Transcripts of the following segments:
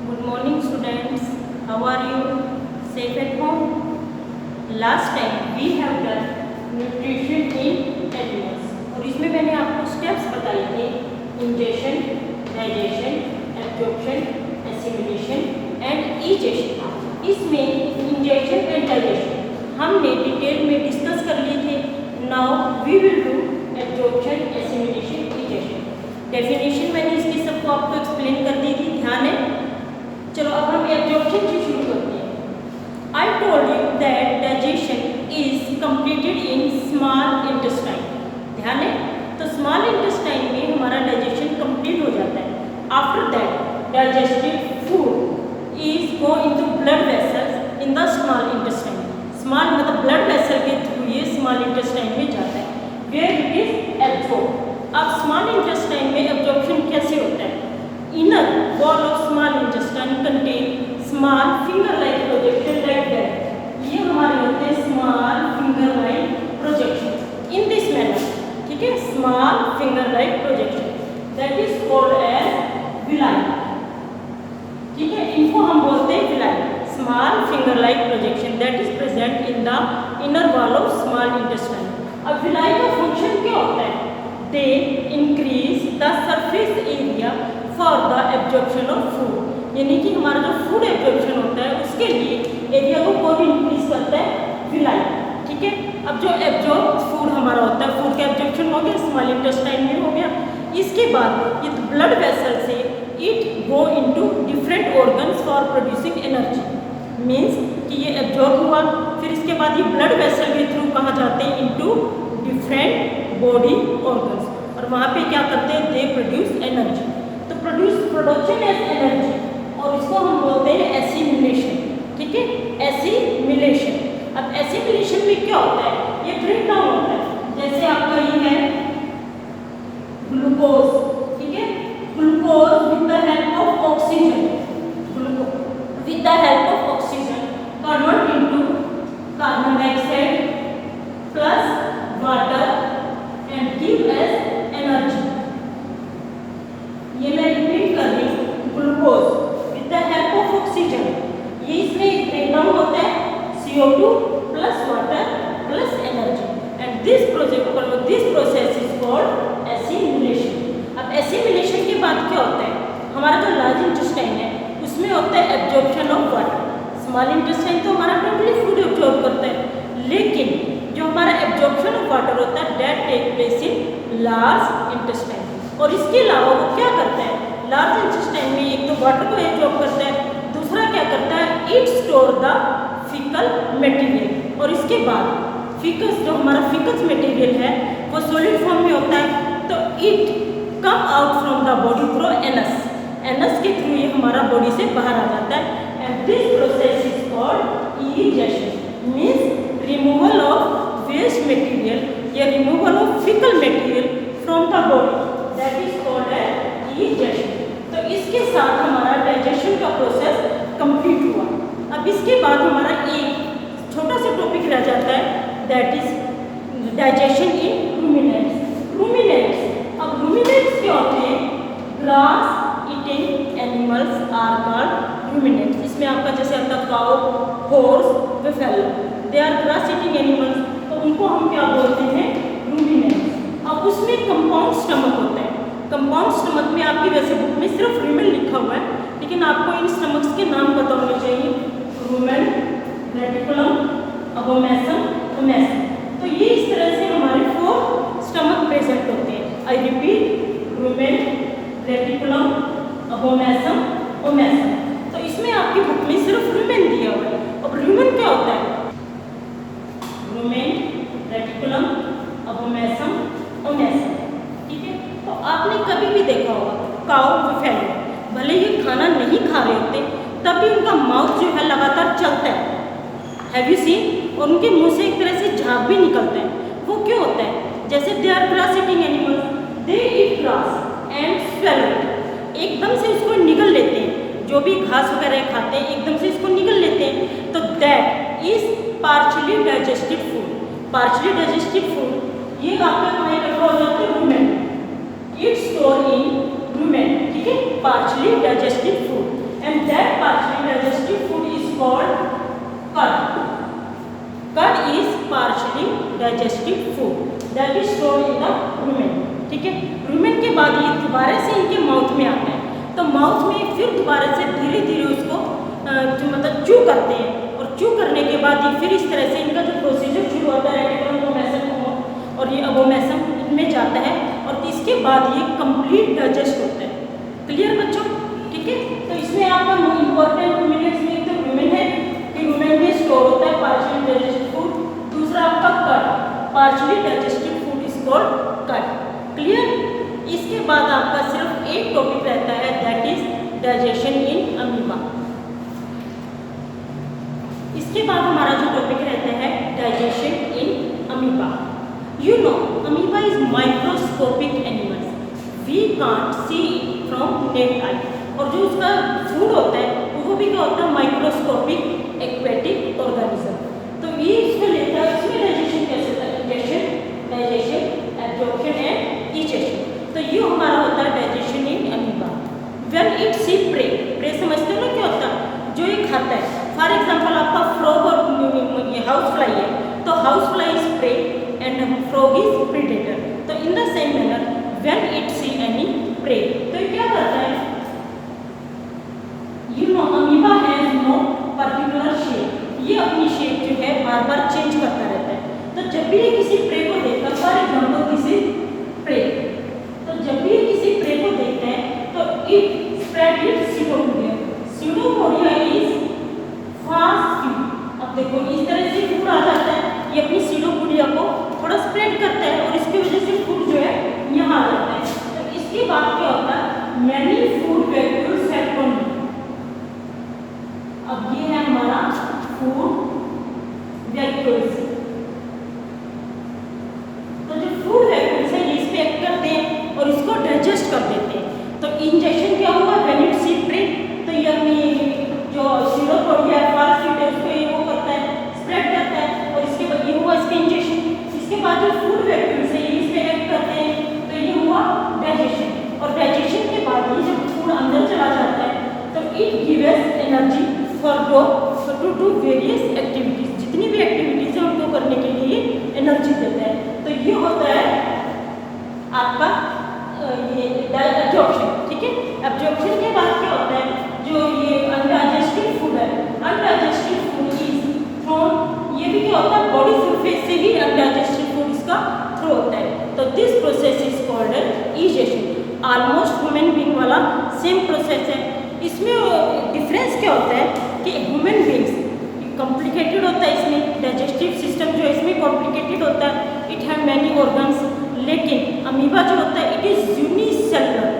Good morning students. How are you? Safe at home? Last time we have done nutrition in animals और इसमें मैंने आपको steps बताए थे ingestion, digestion, absorption, assimilation and egestion. इसमें ingestion and digestion हमने detail में discuss कर लिए थे। Now we will do absorption, assimilation, egestion. Definition मैंने इसकी सबको आपको एक्सप्लेन कर दी थी, ध्यान है। चलो अब हम एब्जॉर्प्शन से शुरू करते हैं। I told you that digestion is completed in small intestine. ध्यान है, तो स्मॉल इंटेस्टाइन में हमारा डाइजेशन कंप्लीट हो जाता है। After that digested food is go into blood vessels in the small intestine. Small मतलब ब्लड वेसल के थ्रू ये स्मॉल इंटेस्टाइन में जाता है, वेयर इट इज एब्जॉर्ब। अब स्मॉल इंटेस्टाइन में एब्जॉर्प्शन कैसे होता है? Inner wall of small intestine contain small finger like projection like that. ये हमारे होते हैं small finger like projection in this manner, ठीक है। Small finger like projection that is called as villi, ठीक है। इनको हम बोलते हैं villi, small finger like projection that is present in the inner wall of small intestine. अब villi का फंक्शन क्या होता है? They increase the surface area for the absorption of food, यानी कि हमारा जो फूड एब्जॉर्प्शन होता है उसके लिए एरिया को कौन इंक्रीज करता है? विलाई, ठीक है। अब जो एब्जॉर्ब फूड हमारा होता है, फूड का एब्जॉर्प्शन हो गया, स्मॉल इंटेस्टाइन में हो गया। इसके बाद ये ब्लड वेसल से it go into different organs for producing energy. Means कि ये एब्जॉर्ब हुआ, फिर इसके बाद ये ब्लड वेसल के थ्रू कहाँ जाते हैं? इनटू डिफरेंट बॉडी ऑर्गन्स, और वहाँ पे क्या करते हैं? They produce energy. तो प्रोडक्शन एज एनर्जी, और इसको हम बोलते हैं एसिमिलेशन, ठीक है। एसिमिलेशन। अब एसिमिलेशन में क्या होता है? ये ब्रेक डाउन होता है। जैसे आपका ये है ग्लूकोज, ठीक है। Glucose with the help of oxygen, glucose with the help of oxygen convert into carbon dioxide plus water and give as energy. ये मैं रिपीट कर रही हूँ, glucose with the help of oxygen, ये इसमें एक ब्रेकडाउन होता है CO2 plus water plus energy, and this process is called assimilation. अब एसिमिलेशन के बाद क्या होता है? हमारा जो लार्ज इंटेस्टाइन है उसमें होता है absorption of water. Small intestine तो हमारा टोटली फूड एब्जॉर्ब करता है, लेकिन जो हमारा एब्जॉर्प्शन ऑफ वाटर होता है that take place in large intestine. और इसके अलावा वो क्या करता है? लार्ज इंटेस्टाइन में एक तो वाटर को एब्जॉर्ब करता है, दूसरा क्या करता है? It store the faecal material, और इसके बाद फीकस जो हमारा फीकस मटेरियल है वो सॉलिड फॉर्म में होता है, तो it come out from the body through anus. Anus के थ्रू ये हमारा बॉडी से बाहर आ जाता है, and this process is called egestion. Means removal of waste material या removal of fecal material from the body, that is called as egestion. तो इसके साथ हमारा डाइजेशन का प्रोसेस कंप्लीट हुआ। अब इसके बाद हमारा एक छोटा सा टॉपिक रह जाता है, that is digestion in ruminants. Ruminants, अब रूमिनेंट्स क्या होते हैं? Grass eating animals are called ruminants. इसमें आपका जैसे आता cow, horse, buffalo, they are grass eating animals, तो उनको हम क्या बोलते हैं? रूमिनेंट्स। अब उसमें कंपाउंड स्टमक होता है। कंपाउंड स्टमक में आपकी वैसे बुक में सिर्फ रूमेन लिखा हुआ है, लेकिन आपको इन स्टमक्स के नाम पता होने चाहिए, रूमेन, रेटिकुलम, अबोमेसम, ओमेसम। तो ये इस तरह से हमारे 4 स्टमक प्रेजेंट होते हैं। I repeat, rumen, reticulum, abomasum, omasum. तो इसमें आपकी बुक में सिर्फ रूमेन दिया हुआ है। अब रूमेन क्या होता है? रूमेन, रेटिकुलम, अबोमेसम, ओमेसम, ठीक है। तो आपने कभी भी देखा होगा काऊ, बुफेलो, भले ये खाना नहीं खा रहे होते तब भी उनका माउथ जो है लगातार चलता है, हैव यू सीन? और उनके मुंह से एक तरह से झाग भी निकलता है। वो क्यों होता है? जैसे they are grass eating animals, they eat grass and swallow it, एकदम से उसको निगल लेते हैं, जो भी घास वगैरह खाते हैं एकदम से इसको निगल लेते हैं, तो that is partially digested food. Partially digested food ये आपका कहाँ इकट्ठा हो जाता है? Rumen, it store in rumen, ठीक है, partially digested food, and that mouth में फिर दोबारा से धीरे धीरे उसको मतलब चू करते हैं, और चू करने के बाद ये फिर इस तरह से इनका जो प्रोसीजर शुरू होता है रेटिकुलम ओवोमेसम, और ये ओवोमेसम में जाता है, और इसके बाद ये कंप्लीट डाइजेस्ट होता है। क्लियर बच्चों? ठीक है, तो इसमें आपका इम्पोर्टेंट मिनट्स में तो रूमेन है कि रूमेन में स्टोर होता है पार्शियली डाइजेस्टेड फूड, दूसरा आपका cud, partially digested food is called cud. Clear? इसके बाद आपका सिर्फ एक टॉपिक रहता है, that is digestion in amoeba. इसके बाद हमारा जो टॉपिक रहता है digestion in amoeba. You know amoeba is microscopic animals, we can't see it from naked eye, और जो उसका फूड होता है वो भी क्या होता है, माइक्रोस्कोपिक एक्वेटिक ऑर्गेनिज्म। तो ये इसमें लेता है, इसमें डाइजेशन कैसे होता है, डाइजेशन, एब्जॉर्प्शन एंड इजेशन। तो ये हमारा होता है digestion in amoeba. When it see prey, prey समझते हो ना क्या होता है, जो ये खाता है। फॉर एग्जांपल आपका फ्रॉग और हाउस फ्लाई है, तो house fly is prey and frog is predator. तो in the same manner when it see any prey, तो ये क्या करता है, you know amoeba has no particular shape, ये अपनी शेप जो है बार बार चेंज करता रहता है। तो जब भी ये किसी प्रे को देखता है, फॉर एग्जांपल किसी प्रे, तो जब भी ये किसी प्रे को देखते हैं तो it spread it's pseudopodia, pseudopodia is fast feed. अब देखो इस तरह से फूड आ जाता है, ये अपनी सीडोपोडिया को थोड़ा स्प्रेड करता है, और इसकी वजह से फूड जो है यहाँ आ जाता है। तो इसके बाद क्या होता है, many food vacuoles have form. अब ये है हमारा फूड वैक्यूल्स। तो जो फूड वैक्यूल्स है ये इस पे एक्ट करते हैं और इसको डाइजेस्ट कर देते हैं। तो इंजेक्शन क्या हुआ, व्हेन इट सी प्रे, तो ये अपनी जो सीडोपोडिया है फास्ट फीड है उसको ये वो करता है, स्प्रेड करता है, और इसके बाद ये हुआ इसके इंजेक्शन। इसके बाद जो फूड वैक्यूल्स है ये इस पे एक्ट करते हैं, तो ये हुआ डाइजेशन। और डाइजेशन के बाद ये जब फूड अंदर चला जाता है तो it gives energy for to do various activities, जितनी भी एक्टिविटीज है उनको करने के लिए एनर्जी देता है। तो ये होता है आपका ये एब्जॉर्प्शन। ठीक है, एब्जॉर्प्शन के बाद क्या होता है, जो ये अनडाइजेस्टेड फूड है, अनडाइजेस्टेड फूड इज थ्रोन, ये भी क्या होता है बॉडी सरफेस से ही अनडाइजेस्टेड फूड इसका थ्रो होता है। तो this process is called egestion. Almost human being वाला सेम प्रोसेस है। इसमें डिफरेंस क्या होता है कि ह्यूमन बीइंग्स कॉम्प्लिकेटेड होता है, इसमें डाइजेस्टिव सिस्टम जो है इसमें कॉम्प्लिकेटेड होता है, इट हैव मैनी ऑर्गन्स। लेकिन अमीबा जो होता है इट इज यूनिसेलुलर,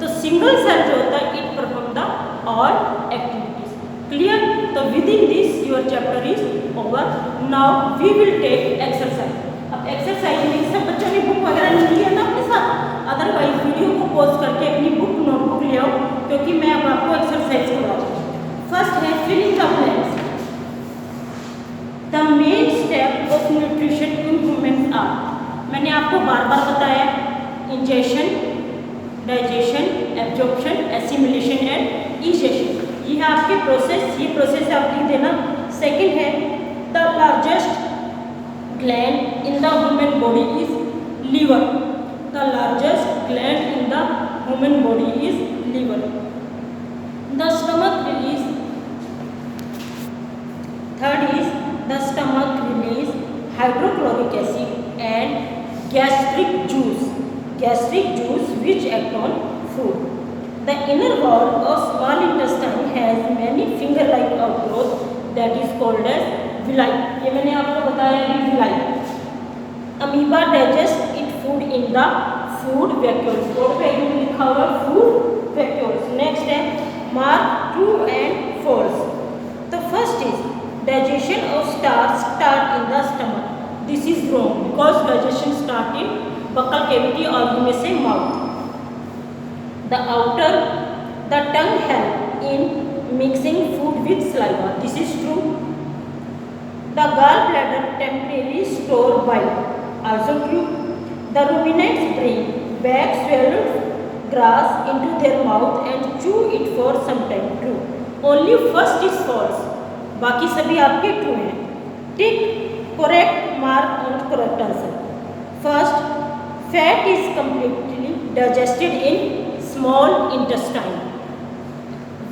तो सिंगल सेल जो होता है it perform the all activities. Clear? तो within this your chapter is over. Now we will take exercise. अब एक्सरसाइज में सब बच्चों ने बुक वगैरह नहीं लिया ना अपने साथ, अदरवाइज वीडियो को पॉज करके अपनी बुक नोटबुक ले आओ, क्योंकि मैं अब आपको एक्सरसाइज करवाऊंगी। फर्स्ट है filling the blanks. The main step of nutrition in humans are, मैंने आपको बार बार बताया, ingestion, digestion, absorption, assimilation and egestion. ये है आपके प्रोसेस, ये प्रोसेस आप लिख देना। सेकंड है the largest gland in the human body is liver, the largest gland in the human body is liver. The stomach release, third is the stomach release hydrochloric acid and gastric juice which act on food. The inner wall of small intestine has many finger-like outgrowth that is called as villi. ये मैंने आपको बताया कि villi. Amoeba digest its food in the food vacuoles. Food vacuole लिखा हुआ food vacuoles. Next है mark true and false. The first is digestion of starch start in the stomach. This is wrong because digestion start in buccal cavity or you may say mouth. The tongue help in mixing food with saliva. This is true. The gallbladder temporarily store bile. Also true. The ruminants bring back swallowed grass into their mouth and chew it for some time. True. Only first is false. बाकी सभी आपके true हैं. टिक correct mark on correct answer. First, fat is completely digested in small intestine.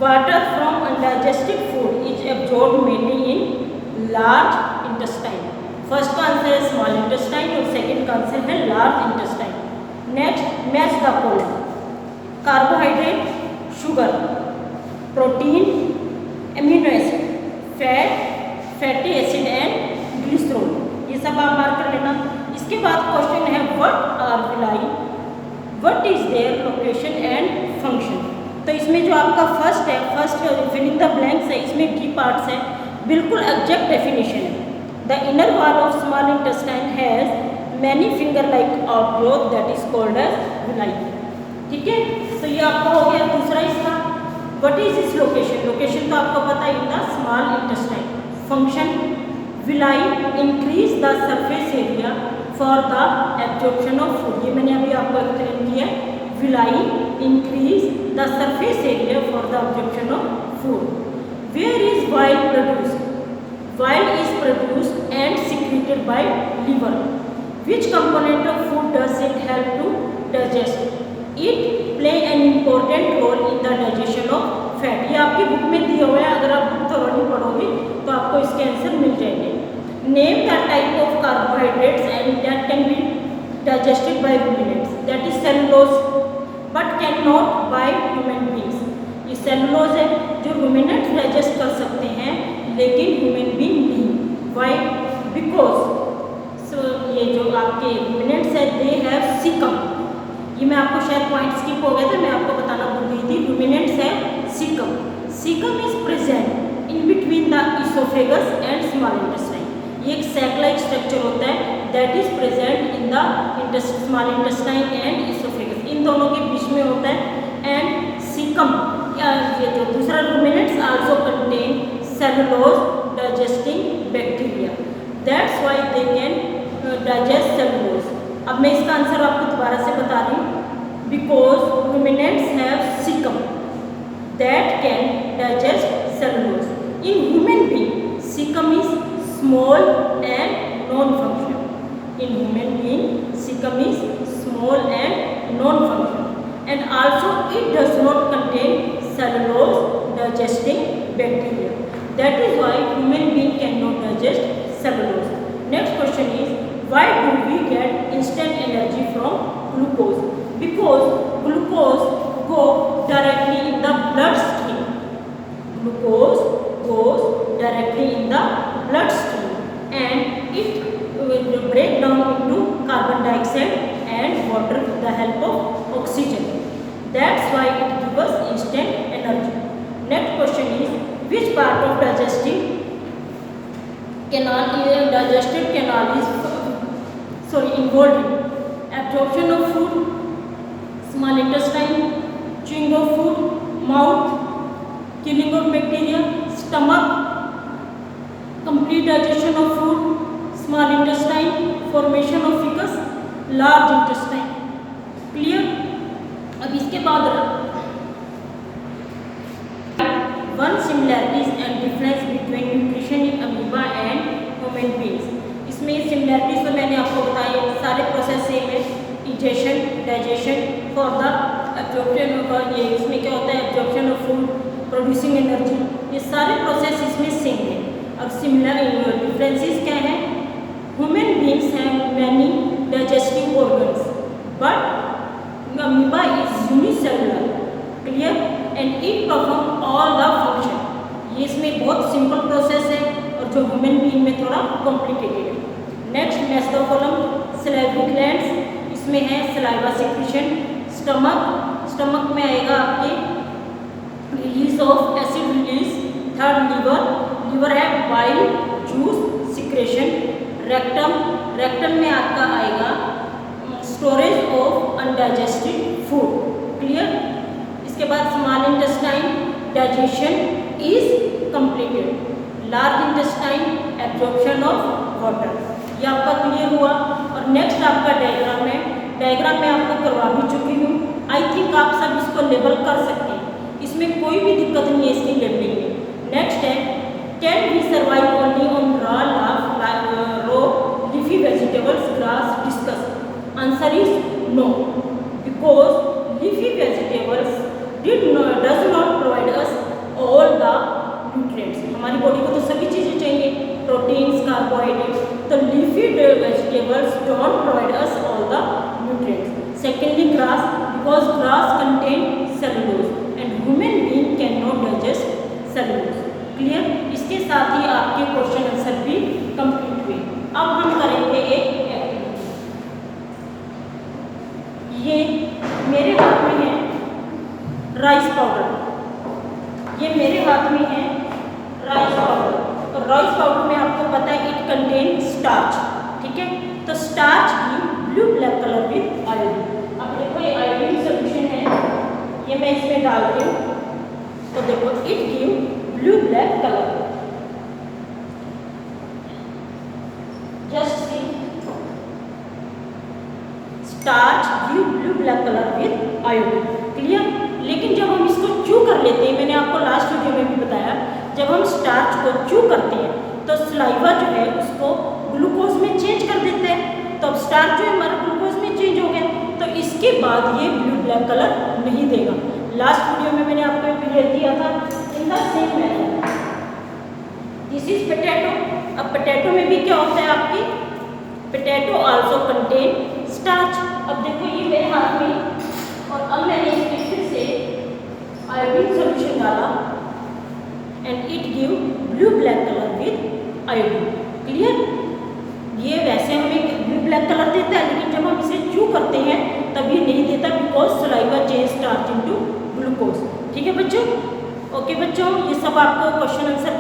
water from undigested food is absorbed mainly in large intestine. First का answer है small intestine और second का answer है large intestine. Next match the column. Carbohydrate, sugar, protein, amino acid, fat, fatty acid and glycerol, ये सब आप mark कर लेना. इसके बाद क्वेश्चन है what are villi, what is their location and function. तो इसमें जो आपका फर्स्ट है, फर्स्ट फिलिंग द ब्लैंक्स है, इसमें डी पार्ट्स है, बिल्कुल एग्जैक्ट डेफिनेशन है. The inner wall of small intestine has many finger like outgrowth that is called as villi. ठीक है, तो ये आपका हो गया दूसरा इसका. What is its location, location तो आपको पता है in the small intestine. Function villi increase the surface area for the absorption of food, ये मैंने अभी आपको एक्सप्लेन किया है. Villi increase the surface area for the absorption of food. Where is bile produced, bile is produced and secreted by liver. Which component of food does it help to digest? It play an important role in the digestion of fat. ये आपकी book में दिया हुआ है, अगर आप book थोड़ी पढ़ोगे तो आपको इसके आंसर मिल जाएंगे. Name the type of carbohydrates and that can be digested by ruminants. That is cellulose, but cannot by human beings. ये cellulose है जो ruminants digest कर सकते हैं लेकिन human being नहीं. Why? Because ये जो आपके ruminants है they have cecum. ये मैं आपको शायद पॉइंट स्किप हो गया था, मैं आपको बताना भूल गई थी. ruminants है cecum. Cecum is present in between the esophagus and small intestine. ये एक sac-like स्ट्रक्चर होता है that is present in the small intestine and esophagus. इन दोनों के बीच में होता है. and cecum ये जो दूसरा ruminants also contain cellulose digesting bacteria. That's why they can digest cellulose. अब मैं इसका आंसर आपको दोबारा से बता रही हूँ. Because ruminants have cecum that can digest cellulose. In human being, cecum is small and non-functional. In human being, cecum is small and non-functional. And also it does not contain cellulose digesting bacteria. That is why human being cannot digest cellulose. Next question is, why do we get instant energy from glucose? Because glucose go directly in the bloodstream. Glucose goes directly in the bloodstream and it will break down into carbon dioxide and water with the help of oxygen. That's why it gives us instant energy. Next question is, which part of digestive canal is involved in absorption of food, small intestine, chewing of food, mouth, killing of bacteria, stomach, complete digestion of food, small intestine, formation of fecus, large intestine. Clear? अब इसके बाद one similarities and difference between nutrition in amoeba and human beings. इसमें similarities तो मैंने आपको बताई, सारे process same है. Egestion, digestion for the absorption of, ये इसमें क्या होता है, absorption of food, producing energy, ये सारे प्रोसेस इसमें सेम है. अब सिमिलर डिफरेंसेस क्या है? Human beings have many digestive organs but amoeba is unicellular. Clear? And it perform all the function. ये इसमें बहुत सिंपल प्रोसेस है और जो ह्यूमन बीइंग में थोड़ा कॉम्प्लिकेटेड है. नेक्स्ट मेस्टोकोलम, सलाइवरी ग्लैंड्स, इसमें है सलाइवा सिक्रीशन. स्टमक, स्टमक में आएगा आपके release of acid release. Third liver, liver है bile juice secretion. Rectum, rectum में आपका आएगा storage of undigested food. Clear? इसके बाद small intestine, digestion is completed. Large intestine, absorption of water. ये आपका क्लियर हुआ. और नेक्स्ट आपका डायग्राम है. डायग्राम में आपको करवा भी चुकी हूँ. आई थिंक आप सब इसको लेबल कर सकते हैं, इसमें कोई भी दिक्कत नहीं है इसकी लेबलिंग में. नेक्स्ट है, can we survive only on raw leafy vegetables, grass, discuss? Answer is no, because leafy vegetables does not provide us carbohydrates. The leafy vegetables don't provide us all the nutrients. Secondly, grass, because grass contains cellulose and human being cannot digest cellulose. Clear? इसके साथ ही आपके question answer भी complete हुए। अब हम करेंगे एक activity. ये मेरे हाथ में है राइस पाउडर, ये मेरे हाथ में है राइस पाउडर। तो राइस पाउडर में आपको पता है इट कंटेन स्टार्च, ठीक है। तो स्टार्च की blue black colour with iodine. अब देखो ये आयोडीन सोल्यूशन है, ये मैं इसमें डाल रही हूँ। तो देखो it give blue black colour. Just see starch give blue black colour with iodine. Clear? लेकिन जब हम इसको च्यू कर लेते हैं, मैंने आपको लास्ट वीडियो में भी बताया, जब हम स्टार्च को च्यू करते हैं तो सलाइवा जो है उसको ग्लूकोज में चेंज कर देते हैं। तो अब स्टार्च जो है हमारा ग्लूकोज में चेंज हो गया, तो इसके बाद ये ब्लू ब्लैक कलर नहीं देगा। लास्ट वीडियो में मैंने आपको क्लियर किया था इन the same manner. This is potato. अब पोटैटो में भी क्या होता है आपकी, पोटैटो आल्सो कंटेन स्टार्च। अब देखो ये मेरे हाथ में, और अब मैंने इसमें फिर से आयोडीन सोल्यूशन डाला and it give blue black colour with iodine. Clear? ये वैसे हमें ब्लू ब्लैक कलर देता है, लेकिन जब हम इसे च्यू करते हैं तब ये नहीं देता, because saliva change starch into glucose. ठीक है बच्चों? ओके बच्चों, ये सब आपको क्वेश्चन आंसर